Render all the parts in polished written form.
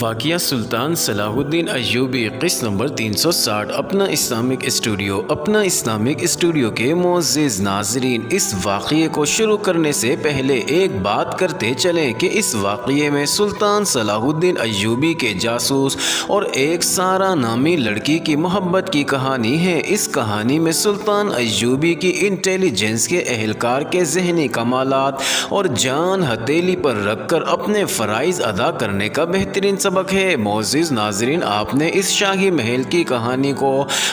واقعہ سلطان صلاح الدین ایوبی قسط نمبر 360 اپنا اسلامک اسٹوڈیو کے معزز ناظرین، اس واقعے کو شروع کرنے سے پہلے ایک بات کرتے چلیں کہ اس واقعے میں سلطان صلاح الدین ایوبی کے جاسوس اور ایک سارا نامی لڑکی کی محبت کی کہانی ہے۔ اس کہانی میں سلطان ایوبی کی انٹیلیجنس کے اہلکار کے ذہنی کمالات اور جان ہتھیلی پر رکھ کر اپنے فرائض ادا کرنے کا بہترین سبق ہے۔ معزز ناظرین، آپ نے اس شاہی محل کی کہانی کو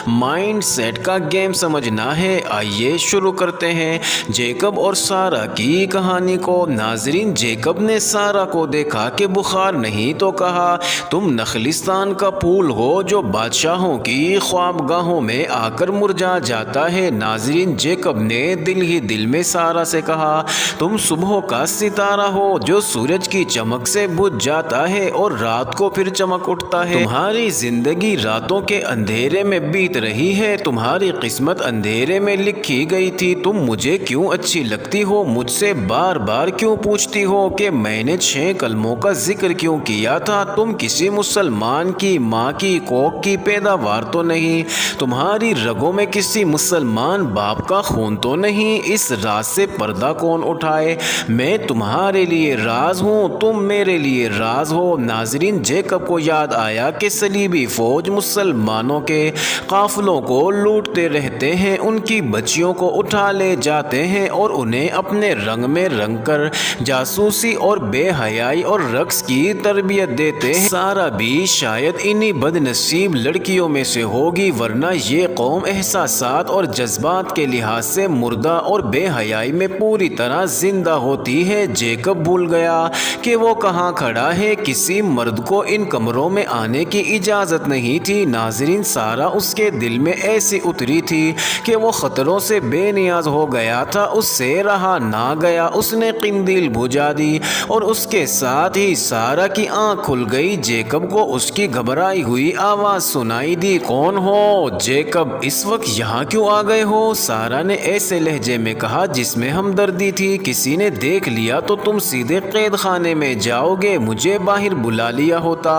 مائنڈ سیٹ کا گیم سمجھنا ہے۔ آئیے شروع کرتے ہیں جیکب اور سارا کی کہانی کو۔ ناظرین، جیکب نے سارا کو دیکھا کہ بخار نہیں تو کہا، تم نخلستان کا پھول ہو جو بادشاہوں کی خوابگاہوں میں آ کر مرجھا جاتا ہے۔ ناظرین، جیکب نے دل ہی دل میں سارا سے کہا، تم صبح کا ستارہ ہو جو سورج کی چمک سے بجھ جاتا ہے اور رات کو پھر چمک اٹھتا ہے۔ تمہاری زندگی راتوں کے اندھیرے میں بیت رہی ہے، تمہاری قسمت اندھیرے میں لکھی گئی تھی۔ تم مجھے کیوں اچھی لگتی ہو؟ مجھ سے بار بار کیوں پوچھتی ہو کہ میں نے 6 کلموں کا ذکر کیوں کیا تھا؟ تم کسی مسلمان کی ماں کی کوکھ کی پیداوار تو نہیں، تمہاری رگوں میں کسی مسلمان باپ کا خون تو نہیں۔ اس راز سے پردہ کون اٹھائے؟ میں تمہارے لیے راز ہوں، تم میرے لیے راز ہو۔ ناظرین، جیکب کو یاد آیا کہ صلیبی فوج مسلمانوں کے قافلوں کو لوٹتے رہتے ہیں، ان کی بچیوں کو اٹھا لے جاتے ہیں اور انہیں اپنے رنگ میں رنگ کر جاسوسی اور بے حیائی اور رقص کی تربیت دیتے ہیں۔ سارا بھی شاید انہی بد نصیب لڑکیوں میں سے ہوگی، ورنہ یہ قوم احساسات اور جذبات کے لحاظ سے مردہ اور بے حیائی میں پوری طرح زندہ ہوتی ہے۔ جیکب بھول گیا کہ وہ کہاں کھڑا ہے، کسی مرد کو ان کمروں میں آنے کی اجازت نہیں تھی۔ ناظرین، سارا اس کے دل میں ایسی اتری تھی کہ وہ خطروں سے بے نیاز ہو گیا تھا، اس سے رہا نہ گیا۔ اس نے قندیل بجھا دی اور اس کے ساتھ ہی سارا کی آنکھ کھل گئی۔ جیکب کو اس کی گھبرائی ہوئی آواز سنائی دی، کون ہو؟ جیکب، اس وقت یہاں کیوں آ گئے ہو؟ سارا نے ایسے لہجے میں کہا جس میں ہمدردی تھی، کسی نے دیکھ لیا تو تم سیدھے قید خانے میں جاؤ گے، مجھے باہر بلا لیا ہوتا۔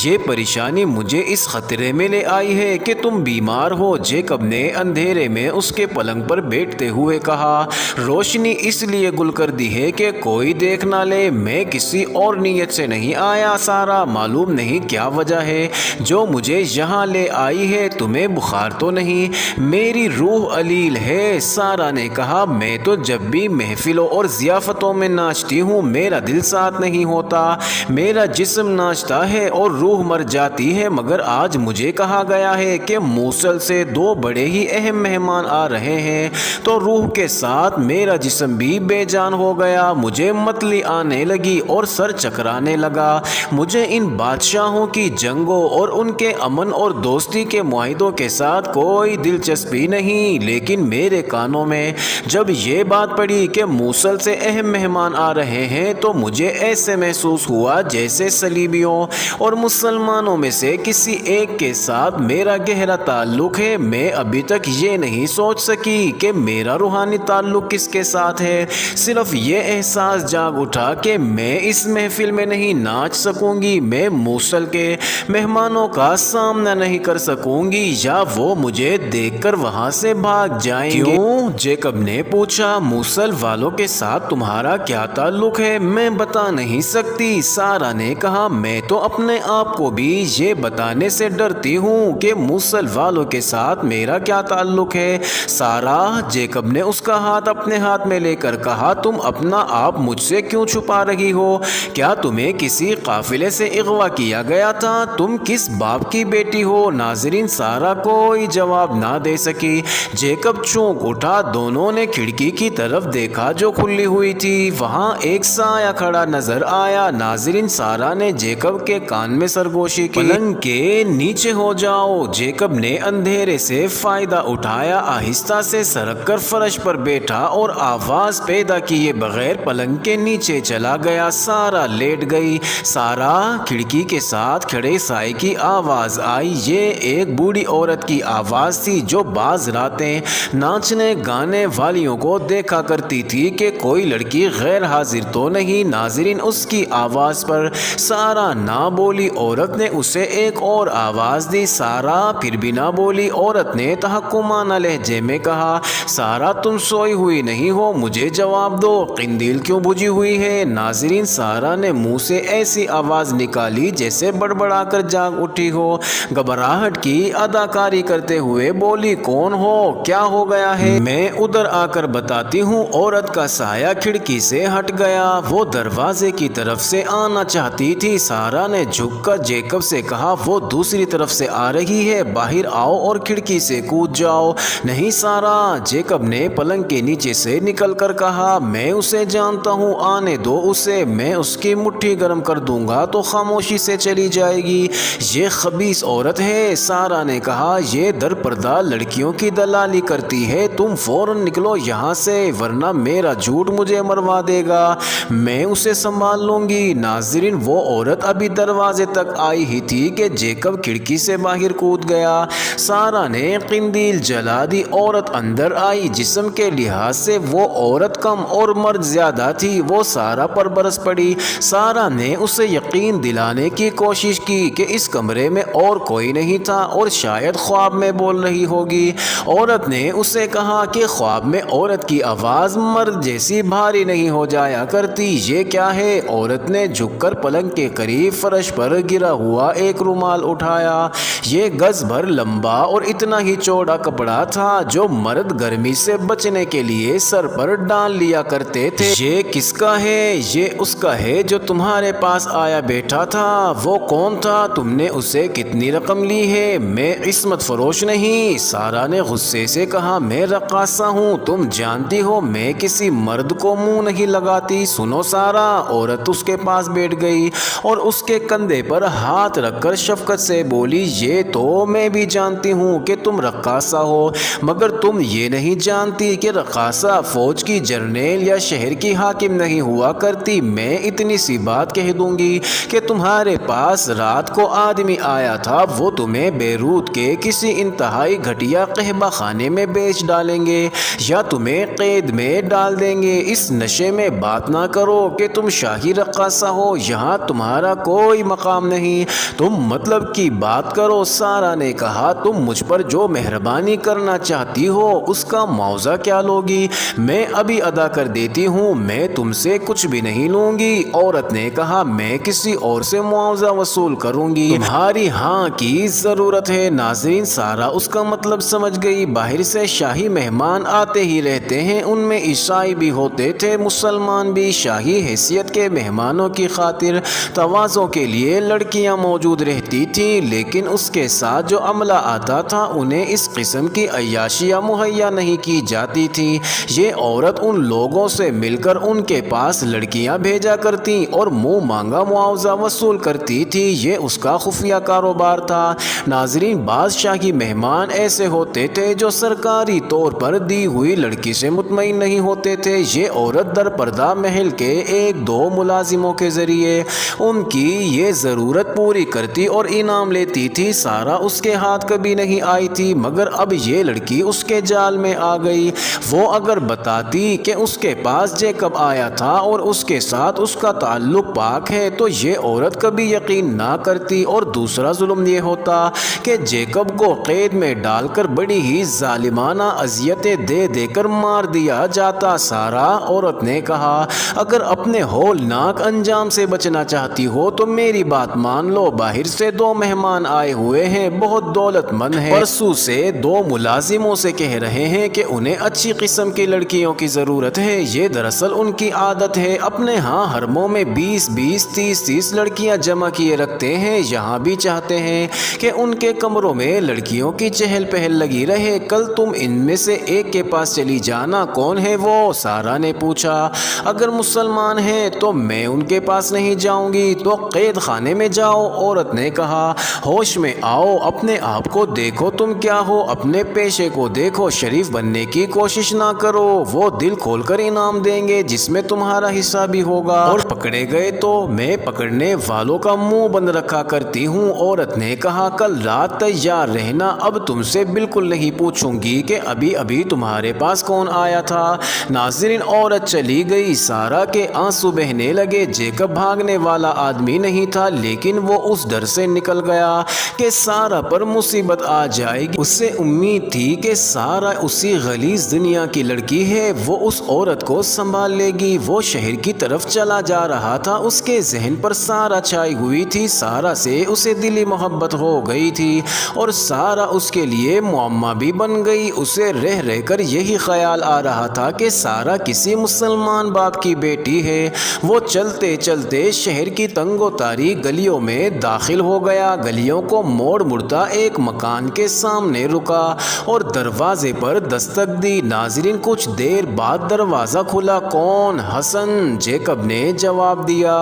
یہ پریشانی مجھے اس خطرے میں لے آئی ہے کہ تم بیمار ہو۔ جیکب نے اندھیرے میں اس کے پلنگ پر بیٹھتے ہوئے کہا، روشنی اس لیے گل کر دی ہے کہ کوئی دیکھ نہ لے، میں کسی اور نیت سے نہیں آیا۔ سارا، معلوم نہیں کیا وجہ ہے جو مجھے یہاں لے آئی ہے، تمہیں بخار تو نہیں؟ میری روح علیل ہے۔ سارا نے کہا، میں تو جب بھی محفلوں اور ضیافتوں میں ناچتی ہوں میرا دل ساتھ نہیں ہوتا، میرا جسم ناچتا ہے اور روح مر جاتی ہے، مگر آج مجھے کہا گیا ہے کہ موصل سے 2 بڑے ہی اہم مہمان آ رہے ہیں، تو روح کے ساتھ میرا جسم بھی بے جان ہو گیا۔ مجھے متلی آنے لگی اور سر چکرانے لگا۔ مجھے ان بادشاہوں کی جنگوں اور ان کے امن اور دوستی کے معاہدوں کے ساتھ کوئی دلچسپی نہیں، لیکن میرے کانوں میں جب یہ بات پڑی کہ موصل سے اہم مہمان آ رہے ہیں تو مجھے ایسے محسوس ہوا جیسے صلیبیوں اور مسلمانوں میں سے کسی ایک کے ساتھ میرا گہرا تعلق ہے۔ میں ابھی تک یہ نہیں سوچ سکی کہ میرا روحانی تعلق کس کے ساتھ ہے، صرف یہ احساس جاگ اٹھا کہ میں اس محفل میں نہیں ناچ سکوں گی، میں موصل کے مہمانوں کا سامنا نہیں کر سکوں گی، یا وہ مجھے دیکھ کر وہاں سے بھاگ جائیں گے۔ کیوں؟ جیکب نے پوچھا، موصل والوں کے ساتھ تمہارا کیا تعلق ہے؟ میں بتا نہیں سکتی۔ سارا نے کہا، میں تو اپنے آپ کو بھی یہ بتانے سے ڈرتی ہوں کہ موصل والوں کے ساتھ میرا کیا تعلق ہے۔ سارا، جیکب نے اس کا ہاتھ اپنے ہاتھ میں لے کر کہا، تم اپنا آپ مجھ سے کیوں چھپا رہی ہو؟ کیا تمہیں کسی قافلے سے اغوا کیا گیا تھا؟ تم کس باپ کی بیٹی ہو؟ ناظرین، سارا کوئی جواب نہ دے سکی۔ جیکب چونک اٹھا، دونوں نے کھڑکی کی طرف دیکھا جو کھلی ہوئی تھی، وہاں ایک سایہ کھڑا نظر آیا۔ ناظرین، سارا نے جیکب کے کان میں سرگوشی کی، پلنگ کے نیچے ہو جاؤ۔ جیکب نے اندھیرے سے فائدہ اٹھایا، آہستہ سے سرک کر فرش پر بیٹھا اور آواز پیدا کیے بغیر پلنگ کے نیچے چلا گیا۔ سارا لیٹ گئی۔ سارا، کھڑکی کے ساتھ کھڑے سائے کی آواز آئی۔ یہ ایک بوڑھی عورت کی آواز تھی جو بعض راتیں ناچنے گانے والیوں کو دیکھا کرتی تھی کہ کوئی لڑکی غیر حاضر تو نہیں۔ ناظرین، اس کی آواز پر سارا سارا نہ بولی۔ عورت نے اسے ایک اور آواز دی۔ سارا پھر بھی نہ بولی۔ عورت نے تحکمانہ لہجے میں کہا، سارا تم سوئی ہوئی نہیں ہو، مجھے جواب دو، قندیل کیوں بجھی ہوئی ہے؟ ناظرین، سارا نے منہ سے ایسی آواز نکالی جیسے بڑبڑا کر جاگ اٹھی ہو۔ گھبراہٹ کی اداکاری کرتے ہوئے بولی، کون ہو؟ کیا ہو گیا ہے؟ میں ادھر آ کر بتاتی ہوں۔ عورت کا سایہ کھڑکی سے ہٹ گیا، وہ دروازے کی طرف سے آنا چاہتی تھی۔ سارا نے جھک کر جیکب سے کہا، وہ دوسری طرف سے آ رہی ہے، باہر آؤ اور کھڑکی سے کود جاؤ۔ نہیں سارا، جیکب نے پلنگ کے نیچے سے نکل کر کہا، میں اسے جانتا ہوں، آنے دو اسے، میں اس کی مٹھی گرم کر دوں گا تو خاموشی سے چلی جائے گی۔ یہ خبیث عورت ہے، سارا نے کہا، یہ در پردہ لڑکیوں کی دلالی کرتی ہے، تم فوراً نکلو یہاں سے ورنہ میرا جھوٹ مجھے مروا دے گا، میں اسے سنبھال لوں گی۔ ناظرین، وہ عورت ابھی دروازے تک آئی ہی تھی کہ جیکب کھڑکی سے باہر کود گیا۔ سارا نے قندیل جلا دی۔ عورت اندر آئی، جسم کے لحاظ سے وہ عورت کم اور مرد زیادہ تھی، وہ سارا پر برس پڑی۔ سارا نے اسے یقین دلانے کی کوشش کی کہ اس کمرے میں اور کوئی نہیں تھا اور شاید خواب میں بول رہی ہوگی۔ عورت نے اسے کہا کہ خواب میں عورت کی آواز مرد جیسی بھاری نہیں ہو جایا کرتی، یہ کیا ہے؟ عورت نے جھک کر پلنگ کے قریب فرش پر گرا ہوا ایک رومال اٹھایا۔ یہ گز بھر لمبا اور اتنا ہی چوڑا کپڑا تھا جو مرد گرمی سے بچنے کے لیے سر پر ڈال لیا کرتے تھے۔ یہ کس کا ہے؟ یہ اس کا ہے جو تمہارے پاس آیا بیٹھا تھا۔ وہ کون تھا؟ تم نے اسے کتنی رقم لی ہے؟ میں عصمت فروش نہیں، سارا نے غصے سے کہا، میں رقاصہ ہوں، تم جانتی ہو میں کسی مرد کو منہ نہیں لگاتی۔ سنو سارا، عورت اس کے پاس بیٹھ گئی اور اس کے کندھے پر ہاتھ رکھ کر شفقت سے بولی، یہ تو میں بھی جانتی ہوں کہ تم رقاصہ ہو، مگر تم یہ نہیں جانتی کہ رقاصہ فوج کی جرنیل یا شہر کی حاکم نہیں ہوا کرتی۔ میں اتنی سی بات کہہ دوں گی کہ تمہارے پاس رات کو آدمی آیا تھا، وہ تمہیں بیروت کے کسی انتہائی گھٹیا قہبہ خانے میں بیچ ڈالیں گے یا تمہیں قید میں ڈال دیں گے۔ اس نشے میں بات نہ کرو کہ تم شاہی رقاصہ ہو، یہاں تمہارا کوئی مقام نہیں، تم مطلب کی بات کرو۔ سارا نے کہا، تم مجھ پر جو مہربانی کرنا چاہتی ہو اس کا معاوضہ کیا لوگی؟ میں ابھی ادا کر دیتی ہوں، میں تم سے کچھ بھی نہیں لوں گی۔ عورت نے کہا، میں کسی اور سے معاوضہ وصول کروں گی، تمہاری ہاں کی ضرورت ہے۔ ناظرین، سارا اس کا مطلب سمجھ گئی۔ باہر سے شاہی مہمان آتے ہی رہتے ہیں، ان میں عیسائی بھی ہوتے تھے، مسلمان بھی۔ شاہی حیثیت کے مہمانوں کی خاطر تواضع کے لیے لڑکیاں موجود رہتی تھیں، لیکن اس کے ساتھ جو عملہ آتا تھا انہیں اس قسم کی عیاشیاں مہیا نہیں کی جاتی تھیں۔ یہ عورت ان لوگوں سے مل کر ان کے پاس لڑکیاں بھیجا کرتی اور منہ مانگا معاوضہ وصول کرتی تھی، یہ اس کا خفیہ کاروبار تھا۔ ناظرین، بعض شاہی مہمان ایسے ہوتے تھے جو سرکاری طور پر دی ہوئی لڑکی سے مطمئن نہیں ہوتے تھے۔ یہ عورت در پردہ محل کے ایک دو ملازموں کے ذریعے ان کی یہ ضرورت پوری کرتی اور انعام لیتی تھی۔ سارا اس کے ہاتھ کبھی نہیں آئی تھی، مگر اب یہ لڑکی اس کے جال میں آ گئی۔ وہ اگر بتاتی کہ اس کے پاس جیکب آیا تھا اور اس کے ساتھ اس کا تعلق پاک ہے تو یہ عورت کبھی یقین نہ کرتی، اور دوسرا ظلم یہ ہوتا کہ جیکب کو قید میں ڈال کر بڑی ہی ظالمانہ اذیتیں دے دے کر مار دیا جاتا۔ سارا، عورت نے کہا، اگر اپنے ہولناک انجام سے بچنا چاہتی ہو تو میری بات مان لو، باہر سے دو مہمان آئے ہوئے ہیں، بہت دولت مند ہیں، پرسوں سے دو ملازموں سے کہہ رہے ہیں کہ انہیں اچھی قسم کی لڑکیوں کی ضرورت ہے۔ یہ دراصل ان کی عادت ہے، اپنے ہاں حرموں میں 20-20 30-30 لڑکیاں جمع کیے رکھتے ہیں، یہاں بھی چاہتے ہیں کہ ان کے کمروں میں لڑکیوں کی چہل پہل لگی رہے۔ کل تم ان میں سے ایک کے پاس چلی جانا، کون ہے وہ؟ سارا نے پوچھا۔ اگر مسلمان ہیں تو میں ان کے پاس نہیں جاؤں گی، تو قید خانے میں جاؤ۔ عورت نے کہا، ہوش میں آؤ، اپنے آپ کو دیکھو، تم کیا ہو، اپنے پیشے کو دیکھو، شریف بننے کی کوشش نہ کرو، وہ دل کھول کر انعام دیں گے جس میں تمہارا حصہ بھی ہوگا، اور پکڑے گئے تو میں پکڑنے والوں کا منہ بند رکھا کرتی ہوں۔ عورت نے کہا، کل رات تیار رہنا، اب تم سے بالکل نہیں پوچھوں گی کہ ابھی ابھی تمہارے پاس کون آیا تھا۔ ناظرین، عورت چلی گئی، سارا کے آنسو بہنے لگے۔ جیکب بھاگنے والا آدمی نہیں تھا، لیکن وہ اس ڈر سے نکل گیا کہ سارا پر مصیبت آ جائے گی۔ اسے امید تھی کہ سارا اسی غلیظ دنیا کی لڑکی ہے، وہ اس عورت کو سنبھال لے گی۔ وہ شہر کی طرف چلا جا رہا تھا، اس کے ذہن پر سارا چھائی ہوئی تھی۔ سارا سے اسے دلی محبت ہو گئی تھی اور سارا اس کے لیے معمہ بھی بن گئی۔ اسے رہ رہ کر یہی خیال آ رہا تھا کہ سارا کسی مسلمان باپ کی بیٹی ہے۔ وہ چلتے چلتے شہر کی تنگ و تاریک گلیوں میں داخل ہو گیا۔ گلیوں کو موڑ مڑتا ایک مکان کے سامنے رکا اور دروازے پر دستک دی۔ ناظرین، کچھ دیر بعد دروازہ کھلا۔ کون؟ حسن، جیکب نے جواب دیا۔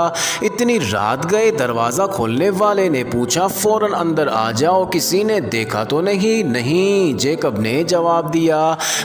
اتنی رات گئے؟ دروازہ کھولنے والے نے پوچھا۔ فوراً اندر آ جاؤ، کسی نے دیکھا تو نہیں؟ نہیں، جیکب نے جواب دیا،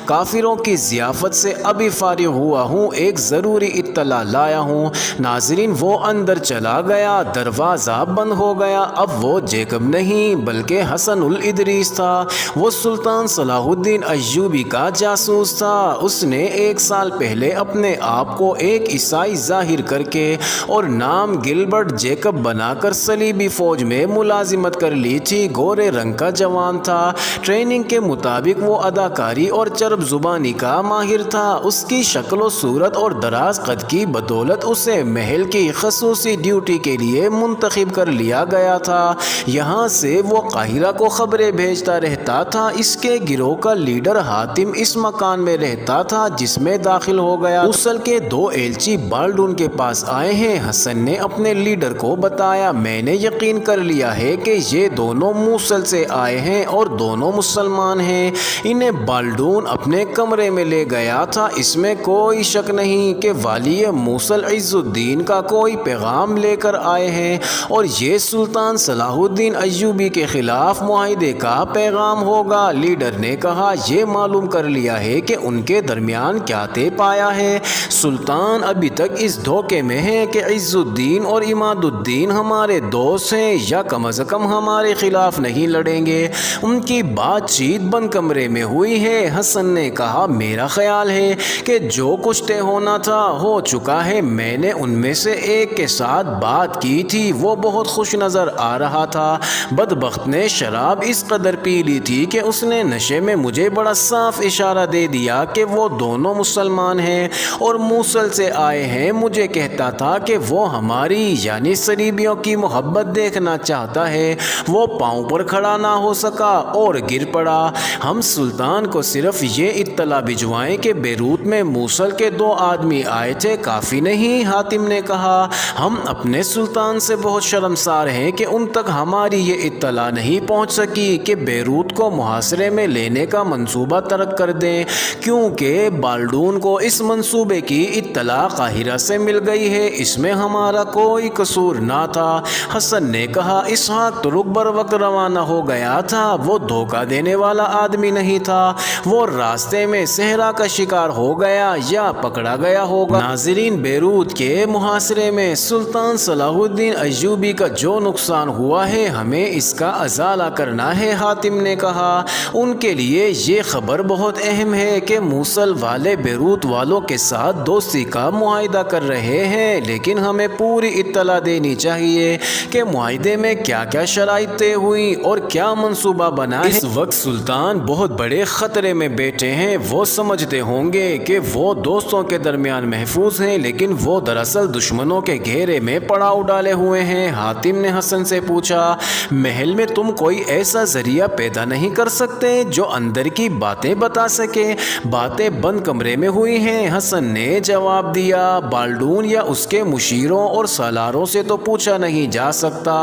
کافروں کی ضیافت سے ابھی فارغ ہوا ہوں، ایک ضروری اطلاع لایا ہوں۔ ناظرین، وہ اندر چلا گیا، دروازہ بند ہو گیا۔ اب وہ جیکب نہیں بلکہ حسن الادریس تھا۔ وہ سلطان صلاح الدین ایوبی کا جاسوس تھا۔ اس نے 1 سال پہلے اپنے آپ کو ایک عیسائی ظاہر کر کے اور نام گلبرٹ جیکب بنا کر صلیبی فوج میں ملازمت کر لی تھی۔ گورے رنگ کا جوان تھا۔ ٹریننگ کے مطابق وہ اداکاری اور چرب زبانی کا ماہر تھا۔ اس کی شکل و صورت اور دراز قد کی بدولت اسے محل کی خصوصی ڈیوٹی کے لیے منتخب کر لیا گیا تھا۔ یہاں سے وہ قاہرہ کو خبریں بھیجتا رہتا تھا۔ اس کے گروہ کا لیڈر حاتم اس مکان میں رہتا تھا جس میں داخل ہو گیا۔ موصل کے 2 ایلچی بالڈون کے پاس آئے ہیں، حسن نے اپنے لیڈر کو بتایا۔ میں نے یقین کر لیا ہے کہ یہ دونوں موصل سے آئے ہیں اور دونوں مسلمان ہیں۔ انہیں بالڈون اپنے کمرے میں لے گیا تھا۔ اس میں کوئی شک نہیں کہ والی موصل عز الدین کا کوئی پیغام لے کر آئے ہیں اور یہ سلطان صلاح الدین ایوبی کے خلاف معاہدے کا پیغام ہوگا۔ لیڈر نے کہا، یہ معلوم کر لیا ہے کہ ان کے درمیان کیا طے پایا ہے؟ سلطان ابھی تک اس دھوکے میں ہے کہ عز الدین اور عماد الدین ہمارے دوست ہیں یا کم از کم ہمارے خلاف نہیں لڑیں گے۔ ان کی بات چیت بند کمرے میں ہوئی ہے۔ حسن نے کہا، میرا خیال ہے کہ جو کچھ طے ہونا تھا ہو چکا ہے۔ میں نے ان میں سے ایک کے ساتھ بات کی تھی، وہ بہت خوش نظر آ رہا تھا۔ بدبخت نے شراب اس قدر پی لی تھی کہ اس نے نشے میں مجھے بڑا صاف اشارہ دے دیا کہ وہ دونوں مسلمان ہیں اور موصل سے آئے ہیں۔ مجھے کہتا تھا کہ وہ ہماری یعنی صلیبیوں کی محبت دیکھنا چاہتا ہے۔ وہ پاؤں پر کھڑا نہ ہو سکا اور گر پڑا۔ ہم سلطان کو صرف یہ اطلاع بھجوائیں کہ بیروت میں موصل کے 2 آدمی آئے تھے، کافی نہیں؟ حاتم نے کہا، ہم اپنے سلطان سے بہت شرمسار ہیں کہ ان تک ہماری یہ اطلاع نہیں پہنچ سکی کہ بیروت کو محاصرے میں لینے کا منصوبہ ترک کر دیں، کیونکہ بالڈون کو اس منصوبے کی اطلاع قاہرہ سے مل گئی ہے۔ اس میں ہمارا کوئی قصور نہ تھا۔ حسن نے کہا، اسحاق ترک بر وقت روانہ ہو گیا تھا، وہ دھوکہ دینے والا آدمی نہیں تھا۔ وہ راستے میں صحرا کا شکار ہو گیا یا پکڑا گیا ہوگا۔ ناظرین، بیروت کے محاصرے میں سلطان صلاح الدین ایوبی کا جو نقصان ہوا ہے ہمیں اس کا ازالہ کرنا ہے، حاتم نے کہا۔ ان کے لیے یہ خبر بہت اہم ہے کہ موصل والے بیروت والوں کے ساتھ دوستی کا معاہدہ کر رہے ہیں، لیکن ہمیں پوری اطلاع دینی چاہیے کہ معاہدے میں کیا کیا شرائط طے ہوئی اور کیا منصوبہ بنا ہے۔ اس وقت سلطان بہت بڑے خطرے میں بیٹھے ہیں۔ وہ سمجھتے ہوں گے کہ وہ دوستوں کے درمیان محفوظ ہیں، لیکن وہ دراصل دشمنوں کے گھیرے میں پڑاؤ ڈالے ہوئے ہیں۔ حاتم نے حسن سے پوچھا، محل میں تم کوئی ایسا ذریعہ پیدا نہیں کر سکتے جو اندر کی باتیں بتا سکے؟ باتیں بند کمرے میں ہوئی ہیں، حسن نے جواب دیا۔ بالڈون یا اس کے مشیروں اور سالاروں سے تو پوچھا نہیں جا سکتا۔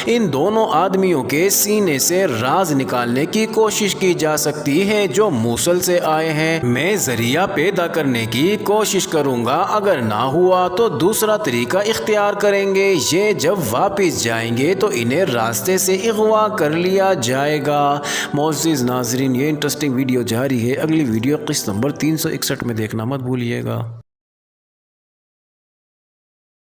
ان دونوں آدمیوں کے سینے سے راز نکالنے کی کوشش کی جا سکتی ہے جو موصل سے آئے ہیں۔ میں ذریعہ پیدا کرنے کی کوشش کروں گا، اگر نہ ہوا تو دوسرا طریقہ اختیار کریں گے۔ یہ جب واپس جائیں گے تو انہیں راستے سے اغوا کر لیا جائے گا۔ معزز ناظرین، یہ انٹرسٹنگ ویڈیو جاری ہے، اگلی ویڈیو قسط نمبر 361 میں دیکھنا مت بھولیے گا۔